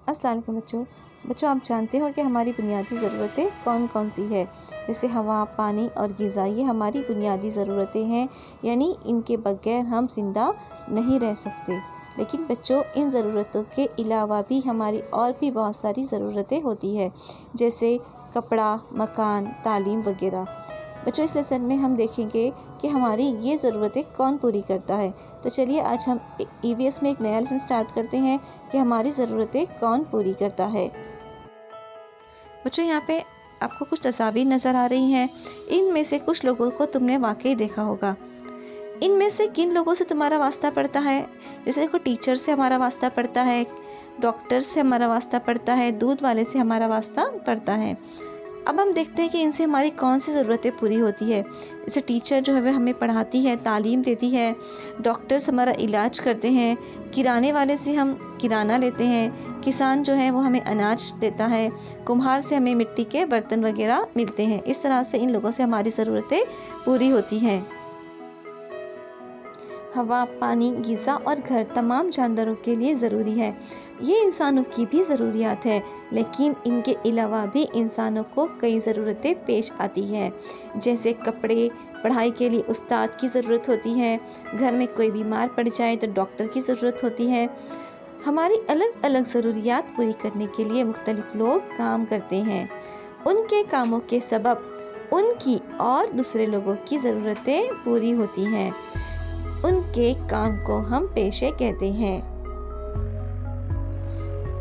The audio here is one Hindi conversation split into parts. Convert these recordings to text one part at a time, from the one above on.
अस्सलाम वालेकुम बच्चों आप जानते हो कि हमारी बुनियादी ज़रूरतें कौन कौन सी है। जैसे हवा, पानी और ग़िज़ा, ये हमारी बुनियादी ज़रूरतें हैं, यानी इनके बगैर हम ज़िंदा नहीं रह सकते। लेकिन बच्चों, इन ज़रूरतों के अलावा भी हमारी और भी बहुत सारी ज़रूरतें होती है, जैसे कपड़ा, मकान, तालीम वगैरह। बच्चों, इस लेसन में हम देखेंगे कि हमारी ये ज़रूरतें कौन पूरी करता है। तो चलिए आज हम ईवीएस में एक नया लेसन स्टार्ट करते हैं कि हमारी ज़रूरतें कौन पूरी करता है। बच्चों, यहाँ पे आपको कुछ तस्वीरें नज़र आ रही हैं। इनमें से कुछ लोगों को तुमने वाकई देखा होगा। इनमें से किन लोगों से तुम्हारा वास्ता पड़ता है? जैसे देखो, टीचर से हमारा वास्ता पड़ता है, डॉक्टर से हमारा वास्ता पड़ता है, दूध वाले से हमारा वास्ता पड़ता है। अब हम देखते हैं कि इनसे हमारी कौन सी ज़रूरतें पूरी होती है। जैसे टीचर जो है वह हमें पढ़ाती है, तालीम देती है, डॉक्टर्स हमारा इलाज करते हैं, किराने वाले से हम किराना लेते हैं, किसान जो है वो हमें अनाज देता है, कुम्हार से हमें मिट्टी के बर्तन वगैरह मिलते हैं। इस तरह से इन लोगों से हमारी ज़रूरतें पूरी होती हैं। हवा, पानी, ग़िज़ा और घर तमाम जानवरों के लिए ज़रूरी है। ये इंसानों की भी ज़रूरियात है, लेकिन इनके अलावा भी इंसानों को कई ज़रूरतें पेश आती हैं। जैसे कपड़े, पढ़ाई के लिए उस्ताद की ज़रूरत होती है, घर में कोई बीमार पड़ जाए तो डॉक्टर की ज़रूरत होती है। हमारी अलग अलग ज़रूरियात पूरी करने के लिए मुख्तलिफ लोग काम करते हैं। उनके कामों के सबब उनकी और दूसरे लोगों की ज़रूरतें पूरी होती हैं। उनके काम को हम पेशे कहते हैं।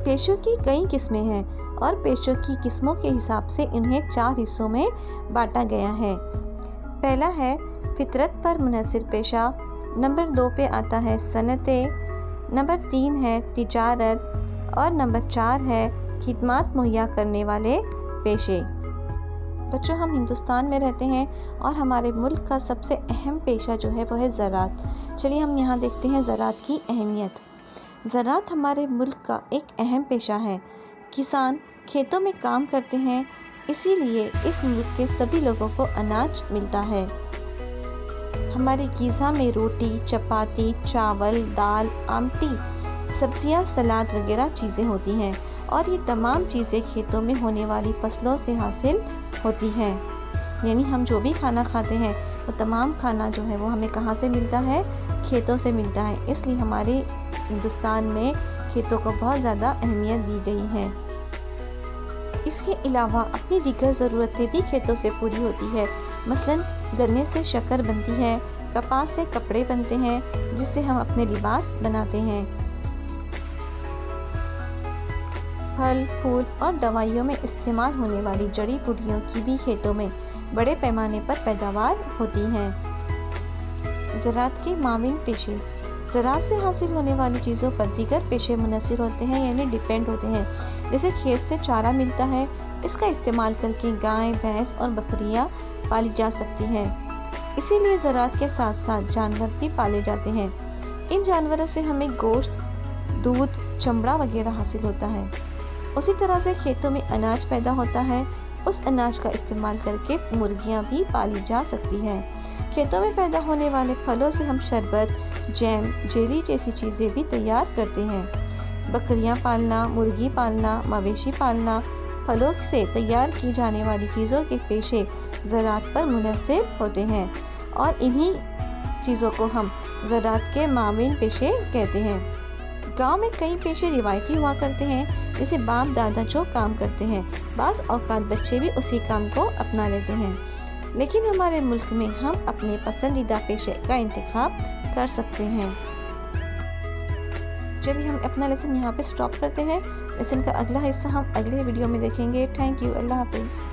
पेशों की कई किस्में हैं और पेशों की किस्मों के हिसाब से इन्हें 4 हिस्सों में बांटा गया है। पहला है फितरत पर मुनहसिर पेशा, नंबर 2 पे आता है सनतें, नंबर 3 है तिजारत और नंबर 4 है खिदमत मुहैया करने वाले पेशे। बच्चों, हम हिंदुस्तान में रहते हैं और हमारे मुल्क का सबसे अहम पेशा जो है वो है ज़राअत। चलिए हम यहाँ देखते हैं ज़राअत की अहमियत। ज़राअत हमारे मुल्क का एक अहम पेशा है। किसान खेतों में काम करते हैं, इसीलिए इस मुल्क के सभी लोगों को अनाज मिलता है। हमारी ग़िज़ा में रोटी, चपाती, चावल, दाल, आमटी, सब्जियां, सलाद वगैरह चीज़ें होती हैं और ये तमाम चीज़ें खेतों में होने वाली फसलों से हासिल होती हैं। यानी हम जो भी खाना खाते हैं वो तमाम खाना जो है वो हमें कहाँ से मिलता है? खेतों से मिलता है। इसलिए हमारे हिंदुस्तान में खेतों को बहुत ज़्यादा अहमियत दी गई है। इसके अलावा अपनी दीगर ज़रूरतें भी खेतों से पूरी होती है। मसलन गन्ने से शक्कर बनती है, कपास से कपड़े बनते हैं जिससे हम अपने लिबास बनाते हैं। फल, फूल और दवाइयों में इस्तेमाल होने वाली जड़ी बूटियों की भी खेतों में बड़े पैमाने पर पैदावार होती हैं। ज़राअत के माविन पेशे, ज़राअत से हासिल होने वाली चीज़ों पर दीगर पेशे मुनहसिर होते हैं, यानी डिपेंड होते हैं। जैसे खेत से चारा मिलता है, इसका इस्तेमाल करके गाय, भैंस और बकरियां पाली जा सकती हैं। इसीलिए ज़राअत के साथ साथ जानवर भी पाले जाते हैं। इन जानवरों से हमें गोश्त, दूध, चमड़ा वगैरह हासिल होता है। उसी तरह से खेतों में अनाज पैदा होता है, उस अनाज का इस्तेमाल करके मुर्गियां भी पाली जा सकती हैं। खेतों में पैदा होने वाले फलों से हम शरबत, जैम, जेली जैसी चीज़ें भी तैयार करते हैं। बकरियां पालना, मुर्गी पालना, मवेशी पालना, फलों से तैयार की जाने वाली चीज़ों के पेशे ज़राअत पर मुनहसिर होते हैं और इन्हीं चीज़ों को हम ज़राअत के माविन पेशे कहते हैं। गांव में कई पेशे रिवायती हुआ करते हैं, जैसे बाप दादा जो काम करते हैं, बाज़ औक़ात बच्चे भी उसी काम को अपना लेते हैं। लेकिन हमारे मुल्क में हम अपने पसंदीदा पेशे का इंतखाब कर सकते हैं। चलिए हम अपना लेसन यहाँ पे स्टॉप करते हैं। लेसन का अगला हिस्सा हम अगले वीडियो में देखेंगे। Thank you. अल्लाह हाफ़िज़।